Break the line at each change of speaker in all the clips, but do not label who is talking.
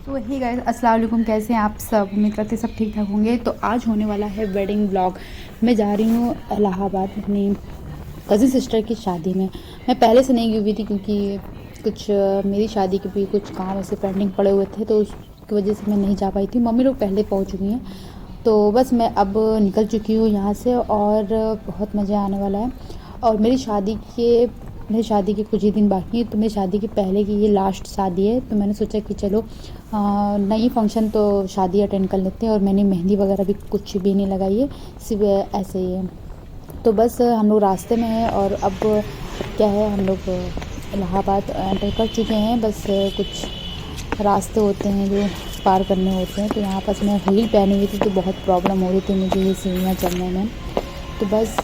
तो hey guys, अस्सलाम वालेकुम। कैसे हैं आप सब? उम्मीद करते हैं सब ठीक ठाक होंगे। तो आज होने वाला है वेडिंग ब्लॉग। मैं जा रही हूँ इलाहाबाद अपनी कज़िन सिस्टर की शादी में। मैं पहले से नहीं गई हुई थी क्योंकि कुछ मेरी शादी के भी कुछ काम ऐसे पेंडिंग पड़े हुए थे, तो उसकी वजह से मैं नहीं जा पाई थी। मम्मी लोग पहले पहुँच चुकी हैं, तो बस मैं अब निकल चुकी हूँ यहाँ से और बहुत मज़ा आने वाला है। और मेरी शादी के कुछ ही दिन बाकी हैं, तो मेरी शादी के पहले की ये लास्ट शादी है। तो मैंने सोचा कि चलो नई फंक्शन तो शादी अटेंड कर लेते हैं। और मैंने मेहंदी वगैरह भी कुछ भी नहीं लगाई है, सिर्फ ऐसे ही है। तो बस हम लोग रास्ते में हैं और अब क्या है, हम लोग इलाहाबाद एंटर कर चुके हैं। बस कुछ रास्ते होते हैं जो पार करने होते हैं। तो यहाँ पास मैं हील पहनी हुई थी, तो बहुत प्रॉब्लम हो रही थी मुझे ये सीढ़ियाँ चढ़ने में। तो बस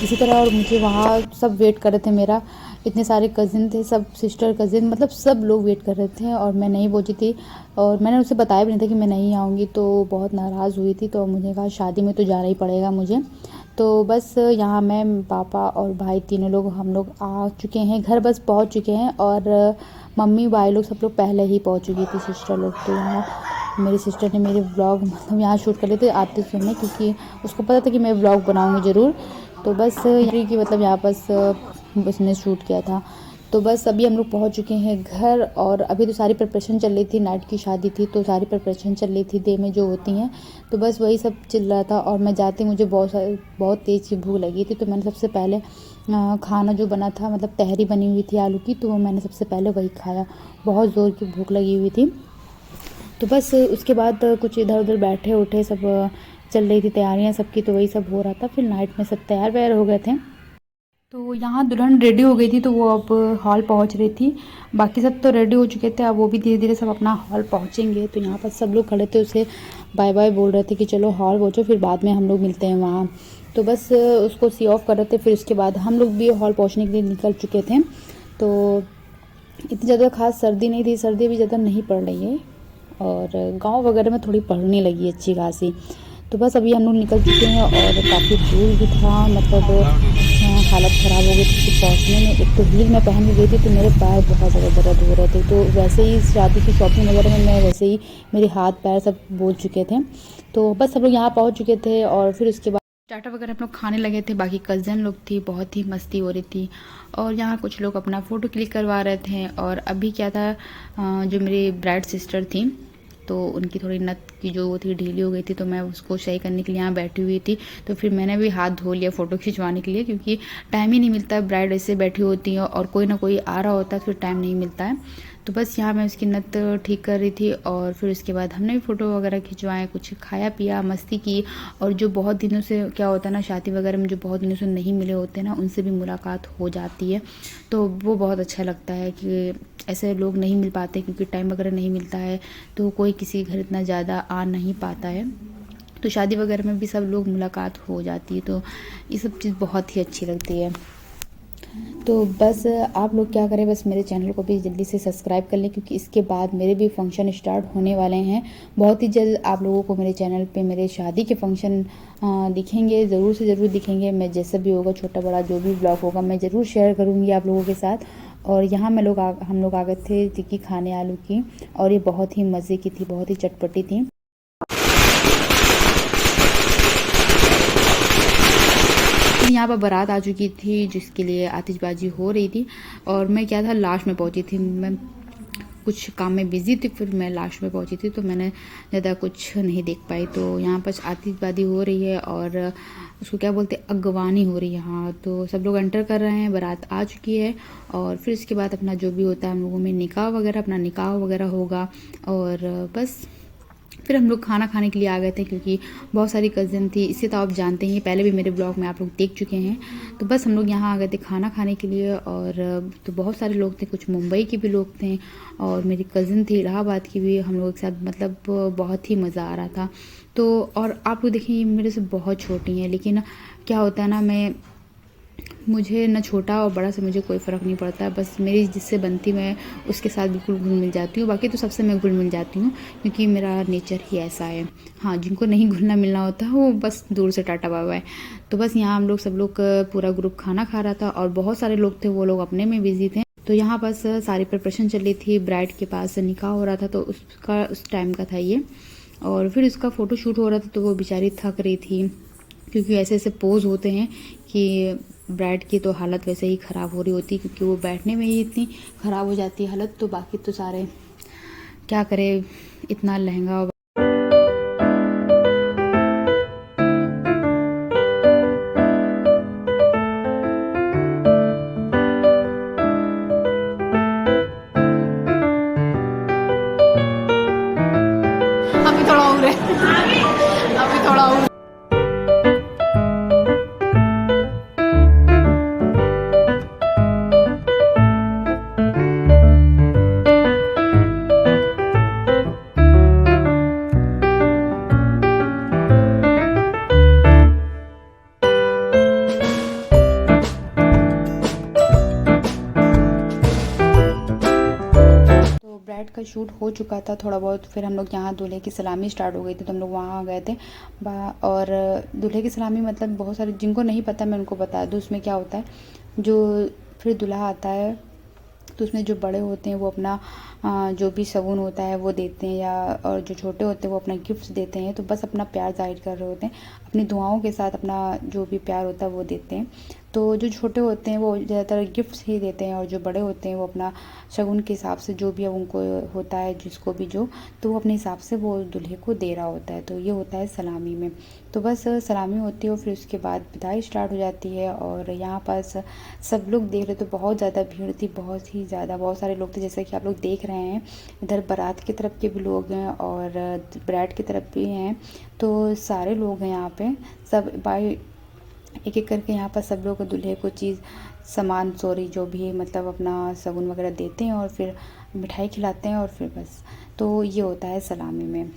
इसी तरह, और मुझे वहाँ सब वेट कर रहे थे मेरा। इतने सारे कज़िन थे, सब सिस्टर कज़िन, मतलब सब लोग वेट कर रहे थे और मैं नहीं पहुँची थी। और मैंने उसे बताया भी नहीं था कि मैं नहीं आऊँगी, तो बहुत नाराज़ हुई थी। तो मुझे कहा शादी में तो जाना ही पड़ेगा मुझे। तो बस यहाँ मैं, पापा और भाई तीनों लोग हम लोग आ चुके हैं घर, बस पहुँच चुके हैं। और मम्मी भाई लोग सब लोग पहले ही पहुँच चुकी थी, सिस्टर लोग। तो यहाँ मेरी सिस्टर ने मेरे व्लॉग मतलब यहाँ शूट कर लिए थे आते समय, क्योंकि उसको पता था कि मैं व्लॉग बनाऊँगी ज़रूर। तो बस यही कि मतलब यहाँ बस उसने शूट किया था। तो बस अभी हम लोग पहुँच चुके हैं घर। और अभी तो सारी प्रिपरेशन चल रही थी, नाइट की शादी थी तो सारी प्रिपरेशन चल रही थी डे में जो होती हैं। तो बस वही सब चल रहा था। और मैं जाते मुझे बहुत तेज़ की भूख लगी थी। तो मैंने सबसे पहले खाना जो बना था, मतलब तहरी बनी हुई थी आलू की, तो वो मैंने सबसे पहले वही खाया। बहुत ज़ोर की भूख लगी हुई थी। तो बस उसके बाद कुछ इधर उधर बैठे उठे, सब चल रही थी तैयारियां सबकी, तो वही सब हो रहा था। फिर नाइट में सब तैयार वैयार हो गए थे। तो यहाँ दुल्हन रेडी हो गई थी, तो वो अब हॉल पहुँच रही थी। बाकी सब तो रेडी हो चुके थे, अब वो भी धीरे धीरे सब अपना हॉल पहुँचेंगे। तो यहाँ पर सब लोग खड़े थे, उसे बाय बाय बोल रहे थे कि चलो हॉल पहुँचो, फिर बाद में हम लोग मिलते हैं वहाँ। तो बस उसको सी ऑफ कर रहे थे। फिर उसके बाद हम लोग भी हॉल पहुँचने के लिए निकल चुके थे। तो इतनी ज़्यादा खास सर्दी नहीं थी, सर्दी भी ज़्यादा नहीं पड़ रही है। और गांव वगैरह में थोड़ी पड़ने लगी अच्छी खासी। तो बस अभी हम लोग निकल चुके हैं और काफ़ी दूर भी था, मतलब हालत ख़राब हो गई थी पहुँचने में। एक तो हील मैं पहन के गई थी, तो मेरे पैर बहुत ज़्यादा दर्द हो रहे थे। तो वैसे ही शादी की शॉपिंग वगैरह में मैं वैसे ही मेरे हाथ पैर सब बोल चुके थे। तो बस हम लोग यहाँ पहुँच चुके थे और फिर उसके बाद स्टार्टर वगैरह हम लोग खाने लगे थे। बाकी कज़न लोग थी, बहुत ही मस्ती हो रही थी। और यहाँ कुछ लोग अपना फ़ोटो क्लिक करवा रहे थे। और अभी क्या था, जो मेरी ब्राइड सिस्टर थी, तो उनकी थोड़ी नथ की जो वो थी ढीली हो गई थी, तो मैं उसको सही करने के लिए यहाँ बैठी हुई थी। तो फिर मैंने भी हाथ धो लिया फ़ोटो खिंचवाने के लिए, क्योंकि टाइम ही नहीं मिलता है। ब्राइड ऐसे बैठी होती है और कोई ना कोई आ रहा होता है, फिर टाइम नहीं मिलता है। तो बस यहाँ मैं उसकी नथ ठीक कर रही थी। और फिर उसके बाद हमने भी फ़ोटो वगैरह खिंचवाए, कुछ खाया पिया, मस्ती की। और जो बहुत दिनों से क्या होता है ना, शादी वगैरह में जो बहुत दिनों से नहीं मिले होते हैं ना, उनसे भी मुलाकात हो जाती है। तो वो बहुत अच्छा लगता है कि ऐसे लोग नहीं मिल पाते, क्योंकि टाइम वगैरह नहीं मिलता है, तो कोई किसी के घर इतना ज़्यादा आ नहीं पाता है। तो शादी वगैरह में भी सब लोग मुलाकात हो जाती है, तो ये सब चीज़ बहुत ही अच्छी लगती है। तो बस आप लोग क्या करें, बस मेरे चैनल को भी जल्दी से सब्सक्राइब कर लें, क्योंकि इसके बाद मेरे भी फंक्शन स्टार्ट होने वाले हैं। बहुत ही जल्द आप लोगों को मेरे चैनल पे मेरे शादी के फंक्शन दिखेंगे, ज़रूर से ज़रूर दिखेंगे। मैं जैसा भी होगा, छोटा बड़ा जो भी ब्लॉग होगा, मैं ज़रूर शेयर करूँगी आप लोगों के साथ। और यहाँ हम लोग आ गए थे टिक्की खाने आलू की, और ये बहुत ही मज़े की थी, बहुत ही चटपटी थी। यहाँ पर बारात आ चुकी थी, जिसके लिए आतिशबाजी हो रही थी। और मैं क्या था, लास्ट में पहुँची थी। मैं कुछ काम में बिज़ी थी, फिर मैं लास्ट में पहुँची थी, तो मैंने ज़्यादा कुछ नहीं देख पाई। तो यहाँ पर आतिशबाजी हो रही है और उसको क्या बोलते हैं, अगवानी हो रही है। हाँ, तो सब लोग एंटर कर रहे हैं, बारात आ चुकी है। और फिर इसके बाद अपना जो भी होता है हम लोगों में निकाह वगैरह, अपना निकाह वगैरह होगा। और बस फिर हम लोग खाना खाने के लिए आ गए थे, क्योंकि बहुत सारी कज़न थी। इससे तो आप जानते हैं, पहले भी मेरे ब्लॉग में आप लोग देख चुके हैं। तो बस हम लोग यहाँ आ गए थे खाना खाने के लिए। और तो बहुत सारे लोग थे, कुछ मुंबई के भी लोग थे और मेरी कज़न थी इलाहाबाद की भी, हम लोग एक साथ, मतलब बहुत ही मज़ा आ रहा था। तो और आप लोग देखें, ये मेरे से बहुत छोटी हैं, लेकिन क्या होता है ना, मुझे ना छोटा और बड़ा से मुझे कोई फ़र्क नहीं पड़ता है। बस मेरी जिससे बनती, मैं उसके साथ बिल्कुल घुल मिल जाती हूँ। बाकी तो सबसे मैं घुल मिल जाती हूँ, क्योंकि मेरा नेचर ही ऐसा है। हाँ, जिनको नहीं घुलना मिलना होता है, वो बस दूर से टाटा बाय बाय। तो बस यहाँ हम लोग सब लोग पूरा ग्रुप खाना खा रहा था, और बहुत सारे लोग थे, वो लोग अपने में बिज़ी थे। तो यहाँ बस सारी प्रिपरेशन चल रही थी, ब्राइड के पास निकाह हो रहा था तो उसका उस टाइम का था ये। और फिर उसका फ़ोटो शूट हो रहा था तो वो बेचारी थक रही थी, क्योंकि ऐसे ऐसे पोज होते हैं कि ब्राइड की तो हालत वैसे ही ख़राब हो रही होती, क्योंकि वो बैठने में ही इतनी ख़राब हो जाती है हालत, तो बाकी तो सारे क्या करे, इतना लहंगा। अभी थोड़ा और है, अभी थोड़ा और। तो ब्राइड का शूट हो चुका था थोड़ा बहुत, फिर हम लोग यहाँ दूल्हे की सलामी स्टार्ट हो गई थी तो हम लोग वहाँ आ गए थे। और दूल्हे की सलामी मतलब बहुत सारे जिनको नहीं पता मैं उनको बता दूँ उसमें क्या होता है। जो फिर दूल्हा आता है तो उसमें जो बड़े होते हैं वो अपना जो भी शगुन होता है वो देते हैं, या और जो छोटे होते हैं वो अपना गिफ्ट्स देते हैं। तो बस अपना प्यार जाहिर कर रहे होते हैं, अपनी दुआओं के साथ अपना जो भी प्यार होता है वो देते हैं। तो जो छोटे होते हैं वो ज़्यादातर गिफ्ट्स ही देते हैं, और जो बड़े होते हैं वो अपना शगुन के हिसाब से जो भी उनको होता है जिसको भी जो, तो वो अपने हिसाब से वो दूल्हे को दे रहा होता है। तो ये होता है सलामी में। तो बस सलामी होती है और फिर उसके बाद विदाई स्टार्ट हो जाती है। और यहाँ पास सब लोग देख रहे, तो बहुत ज़्यादा भीड़ थी, बहुत ही ज़्यादा, बहुत सारे लोग थे जैसे कि आप लोग देख रहे हैं। इधर बारात की तरफ के भी लोग हैं और ब्राइड की तरफ भी हैं, तो सारे लोग हैं यहाँ पे। सब बाई एक एक करके यहाँ पर सब लोग दूल्हे को चीज़ सामान सॉरी जो भी मतलब अपना शगुन वगैरह देते हैं और फिर मिठाई खिलाते हैं और फिर बस। तो ये होता है सलामी में।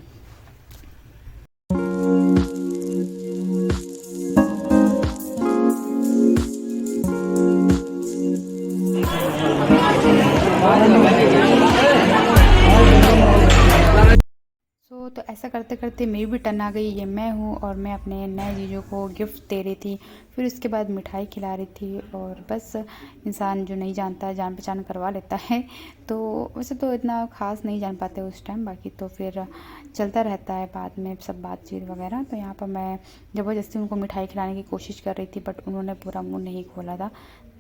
तो ऐसा करते करते मेरी भी टर्न आ गई। ये मैं हूँ और मैं अपने नए जीजू को गिफ्ट दे रही थी, फिर उसके बाद मिठाई खिला रही थी। और बस इंसान जो नहीं जानता है जान पहचान करवा लेता है। तो वैसे तो इतना ख़ास नहीं जान पाते उस टाइम, बाकी तो फिर चलता रहता है बाद में सब बातचीत वगैरह। तो यहाँ पर मैं ज़बरदस्ती उनको मिठाई खिलाने की कोशिश कर रही थी, बट उन्होंने पूरा मुँह नहीं खोला था,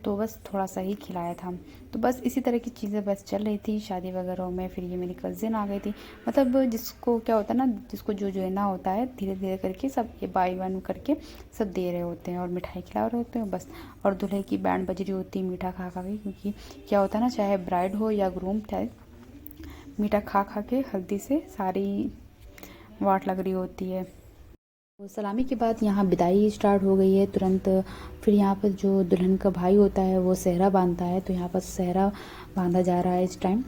तो बस थोड़ा सा ही खिलाया था। तो बस इसी तरह की चीज़ें बस चल रही थी शादी वगैरह में। फिर ये मेरी कज़िन आ गई थी, मतलब जिसको क्या होता है ना, जिसको जो देना होता है धीरे धीरे करके सब ये बाई वन करके सब दे रहे होते हैं और मिठाई खिला रहे होते हैं बस। और दूल्हे की बैंड बज रही होती है मीठा खा खा के, क्योंकि क्या होता है ना, चाहे ब्राइड हो या ग्रूम, चाहे मीठा खा खा के हल्दी से सारी वाट लग रही होती है। तो सलामी के बाद यहाँ विदाई स्टार्ट हो गई है तुरंत। फिर यहाँ पर जो दुल्हन का भाई होता है वो सेहरा बांधता है, तो यहाँ पर सेहरा बांधा जा रहा है इस टाइम।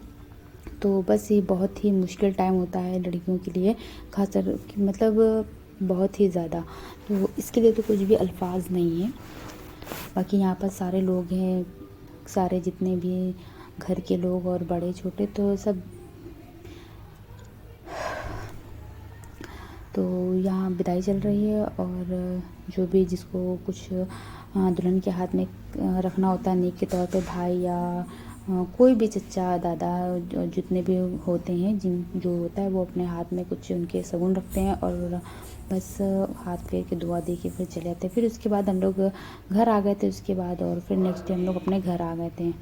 तो बस ये बहुत ही मुश्किल टाइम होता है लड़कियों के लिए, खासकर मतलब बहुत ही ज़्यादा। तो इसके लिए तो कुछ भी अल्फाज नहीं है। बाकी यहाँ पर सारे लोग हैं, सारे जितने भी घर के लोग और बड़े छोटे तो सब। तो यहाँ विदाई चल रही है और जो भी जिसको कुछ दुल्हन के हाथ में रखना होता है नेक के तौर पे, भाई या कोई भी चचा दादा जितने भी होते हैं जिन जो होता है वो अपने हाथ में कुछ उनके शगुन रखते हैं और बस हाथ फेर के दुआ दे के फिर चले जाते हैं। फिर उसके बाद हम लोग घर आ गए थे उसके बाद, और फिर नेक्स्ट डे हम लोग अपने घर आ गए थे।